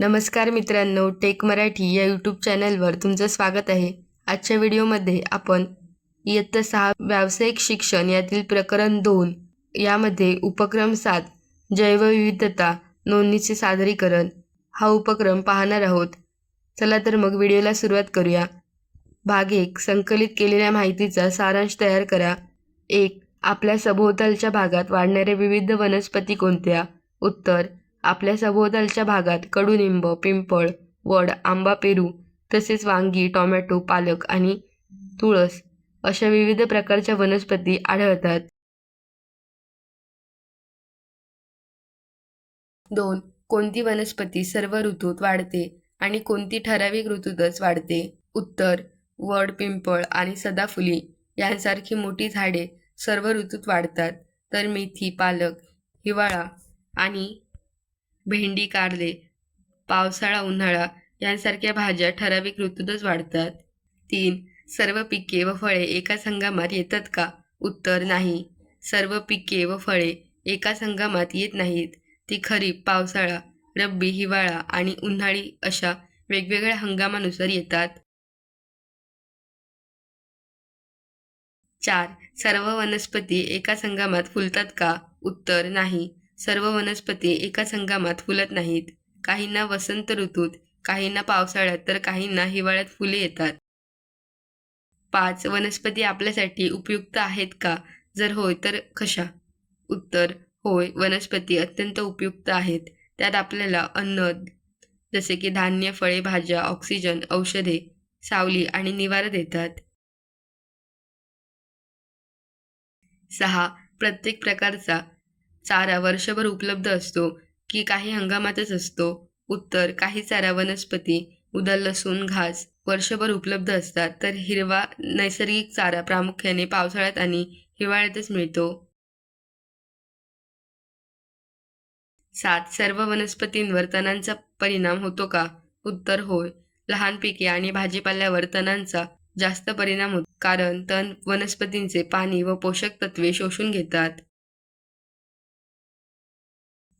नमस्कार मित्रांनो, टेक मराठी या यूट्यूब चॅनलवर तुमचं स्वागत आहे. आजच्या व्हिडिओमध्ये आपण इयत्ता 6 व्यावसायिक शिक्षण यातील प्रकरण 2 यामध्ये उपक्रम 7 जैवविविधता नोंदणीचे सादरीकरण हा उपक्रम पाहणार आहोत. चला तर मग व्हिडिओला सुरुवात करूया. भाग 1 संकलित केलेल्या माहितीचा सारांश तयार करा. 1. आपल्या सभोवतालच्या भागात वाढणाऱ्या विविध वनस्पती कोणत्या? उत्तर: आपल्या सभोवतालच्या भागात कडुनिंब, पिंपळ, वड, आंबा, पेरू तसेच वांगी, टोमॅटो, पालक आणि तुळस अशा विविध प्रकारच्या वनस्पती आढळतात. 2. कोणती वनस्पती सर्व ऋतूत वाढते आणि कोणती ठराविक ऋतूतच वाढते? उत्तर: वड, पिंपळ आणि सदाफुली यांसारखी मोठी झाडे सर्व ऋतूत वाढतात, तर मेथी, पालक, हिवाळा आणि भेंडी, कारले पावसाळा, उन्हाळा यांसारख्या भाज्या ठराविक ऋतूतच वाढतात. 3. सर्व पिके व फळे एकाच हंगामात येतात का? उत्तर: नाही. सर्व पिके व फळे एकाच हंगामात येत नाहीत. ती खरीप, पावसाळा, रब्बी, हिवाळा आणि उन्हाळी अशा वेगवेगळ्या हंगामानुसार येतात. 4. सर्व वनस्पती एकाच हंगामात फुलतात का? उत्तर: नाही. सर्व वनस्पती एकाच हंगामात फुलत नाहीत. काहींना वसंत ऋतूत, काहींना पावसाळ्यात तर काहींना हिवाळ्यात फुले येतात. 5. वनस्पती आपल्यासाठी उपयुक्त आहेत का? जर होय तर कशा? उत्तर: होय, वनस्पती अत्यंत उपयुक्त आहेत. त्यात आपल्याला अन्न जसे की धान्य, फळे, भाज्या, ऑक्सिजन, औषधे, सावली आणि निवारा देतात. 6. प्रत्येक प्रकारचा चारा वर्षभर उपलब्ध असतो की काही हंगामातच असतो? उत्तर: काही चारा वनस्पती, उदा लसूण, घास वर्षभर उपलब्ध असतात, तर हिरवा नैसर्गिक चारा प्रामुख्याने पावसाळ्यात आणि हिवाळ्यातच मिळतो. 7. सर्व वनस्पतींवर तणांचा परिणाम होतो का? उत्तर: होय. लहान पिके आणि भाजीपाल्यावर तणांचा जास्त परिणाम होतो, कारण तण वनस्पतींचे पाणी व पोषक तत्वे शोषून घेतात.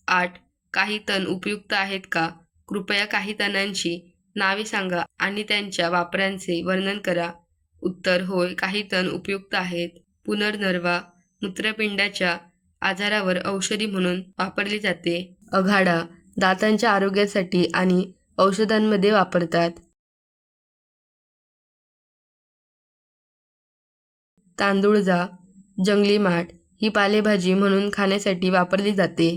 8. काही तण उपयुक्त आहेत का? कृपया काही तणांची नावे सांगा आणि त्यांच्या वापरांचे वर्णन करा. उत्तर: होय, काही तण उपयुक्त आहेत. पुनर्नरवा मूत्रपिंडाच्या आजारावर औषधी म्हणून वापरली जाते. अघाडा दातांच्या आरोग्यासाठी आणि औषधांमध्ये वापरतात. तांदूळजा, जंगली माठ ही पालेभाजी म्हणून खाण्यासाठी वापरली जाते.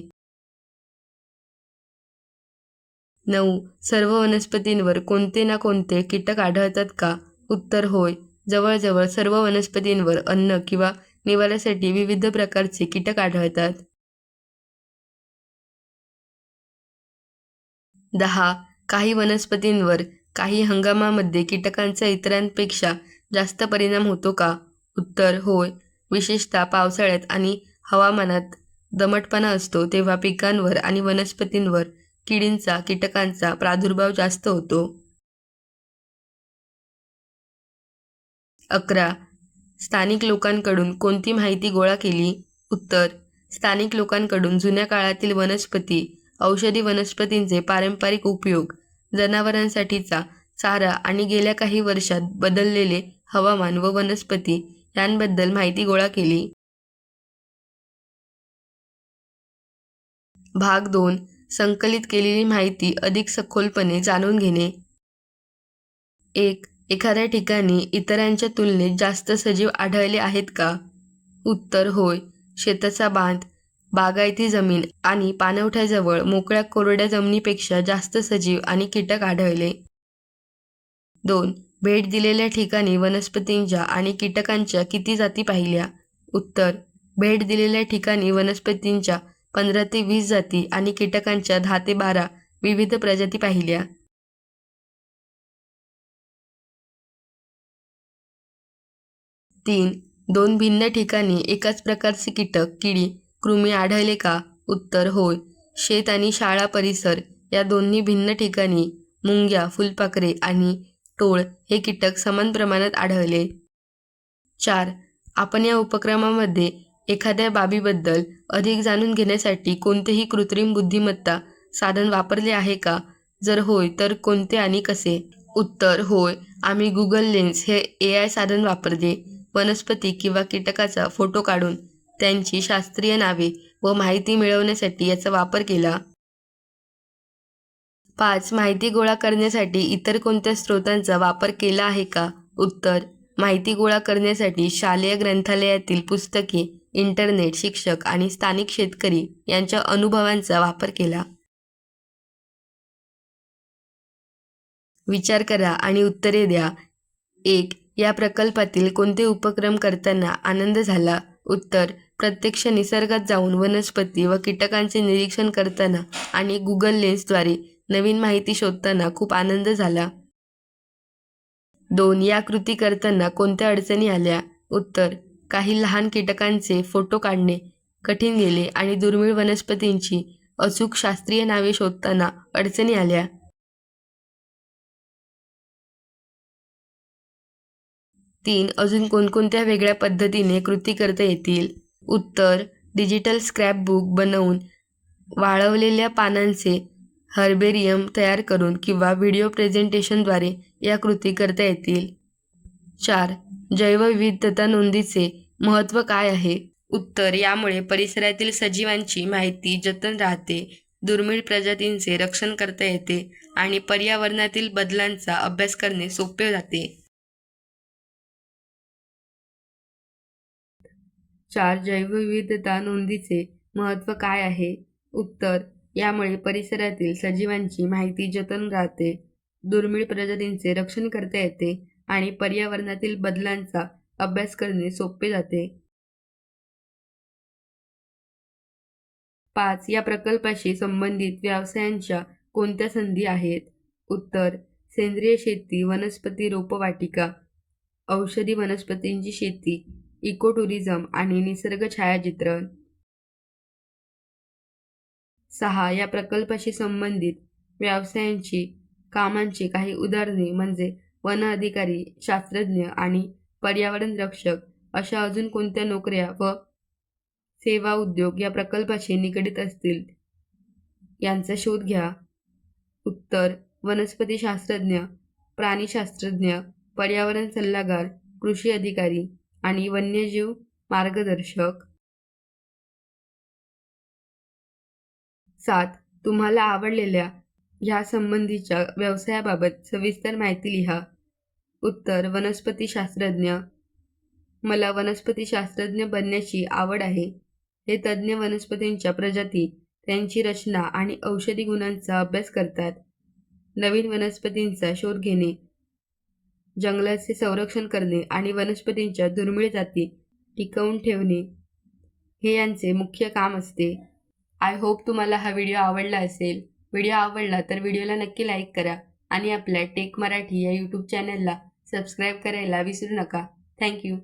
9. सर्व वनस्पतींवर कोणते ना कोणते कीटक आढळतात का? उत्तर: होय. जवळजवळ सर्व वनस्पतींवर अन्न किंवा निवाऱ्यासाठी विविध प्रकारचे कीटक आढळतात. 10. काही वनस्पतींवर काही हंगामामध्ये कीटकांचा इतरांपेक्षा जास्त परिणाम होतो का? उत्तर: होय. विशेषतः पावसाळ्यात आणि हवामानात दमटपणा असतो तेव्हा पिकांवर आणि वनस्पतींवर किडींचा, कीटकांचा प्रादुर्भाव जास्त होतो. 11. स्थानिक लोकांकडून कोणती माहिती गोळा केली? उत्तर: स्थानिक लोकांकडून जुन्या काळातील वनस्पती, औषधी वनस्पतींचे पारंपरिक उपयोग, जनावरांसाठीचा चारा आणि गेल्या काही वर्षात बदललेले हवामान व वनस्पती यांबद्दल माहिती गोळा केली. भाग 2 संकलित केलेली माहिती अधिक सखोलपणे जाणून घेणे. 1. एखाद्या ठिकाणी इतरांच्या तुलनेत जास्त सजीव आढळले आहेत का? उत्तर: होय. शेताचा बांध, बागायती जमीन आणि पाणवठ्याजवळ मोकळ्या कोरड्या जमिनीपेक्षा जास्त सजीव आणि कीटक आढळले. 2. भेट दिलेल्या ठिकाणी वनस्पतींच्या आणि कीटकांच्या किती जाती पाहिल्या? उत्तर: भेट दिलेल्या ठिकाणी वनस्पतींच्या 15 ते 20 जाती आणि कीटकांच्या 10 ते 12 विविध प्रजाती पाहिल्या. 3. 2 भिन्न ठिकाणी एकाच प्रकारचे कीटक, किडी, कृमी आढळले का? उत्तर: होय. शेत आणि शाळा परिसर या दोन्ही भिन्न ठिकाणी मुंग्या, फुलपाखरे आणि टोळ हे कीटक समान प्रमाणात आढळले. 4. आपण या उपक्रमामध्ये एखाद्या बाबीबद्दल अधिक जाणून घेण्यासाठी कोणतेही कृत्रिम बुद्धिमत्ता साधन वापरले आहे का? जर होय तर कोणते आणि कसे? उत्तर होय, आम्ही गुगल लेन्स हे AI साधन वापरले. वनस्पती किंवा कीटकाचा फोटो काढून त्यांची शास्त्रीय नावे व माहिती मिळवण्यासाठी याचा वापर केला. 5. माहिती गोळा करण्यासाठी इतर कोणत्या स्रोतांचा वापर केला आहे का? उत्तर माहिती गोळा करण्यासाठी शालेय ग्रंथालयातील पुस्तके, इंटरनेट, शिक्षक आणि स्थानिक शेतकरी यांच्या अनुभवांचा वापर केला. विचार करा आणि उत्तरे द्या. 1. या प्रकल्पातील कोणते उपक्रम करताना आनंद झाला? उत्तर प्रत्यक्ष निसर्गात जाऊन वनस्पती व कीटकांचे निरीक्षण करताना आणि गुगल लेन्सद्वारे नवीन माहिती शोधताना खूप आनंद झाला. 2. या कृती करताना कोणत्या अडचणी आल्या? उत्तर काही लहान कीटकांचे फोटो काढणे कठीण गेले आणि दुर्मिळ वनस्पतींची अचूक शास्त्रीय नावे शोधताना अडचणी आल्या. 3. अजून कोणकोणत्या वेगळ्या पद्धतीने कृती करता येतील? उत्तर डिजिटल स्क्रॅपबुक बनवून, वाळवलेल्या पानांचे हर्बेरियम तयार करून किंवा व्हिडिओ प्रेझेंटेशनद्वारे या कृती करता येतील. 4. जैवविविधता नोंदीचे महत्त्व काय आहे? उत्तर यामुळे परिसरातील सजीवांची माहिती जतन राहते, दुर्मिळ प्रजातींचे रक्षण करता येते आणि पर्यावरणातील बदलांचा अभ्यास करणे सोपे जाते. 4. जैवविविधता नोंदीचे महत्त्व काय आहे? उत्तर यामुळे परिसरातील सजीवांची माहिती जतन राहते, दुर्मिळ प्रजातींचे रक्षण करता येते आणि पर्यावरणातील बदलांचा अभ्यास करणे सोपे जाते. 5. या प्रकल्पाशी संबंधित व्यवसायांच्या कोणत्या संधी आहेत? उत्तर सेंद्रिय शेती, वनस्पती रोपवाटिका, औषधी वनस्पतींची शेती, इको टुरिझम आणि निसर्ग छायाचित्रण. 6. या प्रकल्पाशी संबंधित व्यवसायांची कामांची काही उदाहरणे म्हणजे वन अधिकारी, शास्त्रज्ञ आणि पर्यावरण रक्षक अशा अजून कोणत्या नोकऱ्या व सेवा उद्योग या प्रकल्पाशी निगडीत असतील यांचा शोध घ्या. उत्तर वनस्पती शास्त्रज्ञ, प्राणीशास्त्रज्ञ, पर्यावरण सल्लागार, कृषी अधिकारी आणि वन्यजीव मार्गदर्शक. 7. तुम्हाला आवडलेल्या ह्या संबंधीच्या व्यवसायाबाबत सविस्तर माहिती लिहा. उत्तर वनस्पती शास्त्रज्ञ, मला वनस्पती शास्त्रज्ञ बनण्याची आवड आहे. हे तज्ज्ञ वनस्पतींच्या प्रजाती, त्यांची रचना आणि औषधी गुणांचा अभ्यास करतात. नवीन वनस्पतींचा शोध घेणे, जंगलाचे संरक्षण करणे आणि वनस्पतींच्या दुर्मिळ जाती टिकवून ठेवणे हे यांचे मुख्य काम असते. आय होप तुम्हाला हा व्हिडिओ आवडला असेल. व्हिडिओ आवडला तर व्हिडिओला नक्की लाईक करा आणि आपल्या टेक मराठी या यूट्यूब चॅनलला सबस्क्राईब करायला विसरू नका. थँक्यू.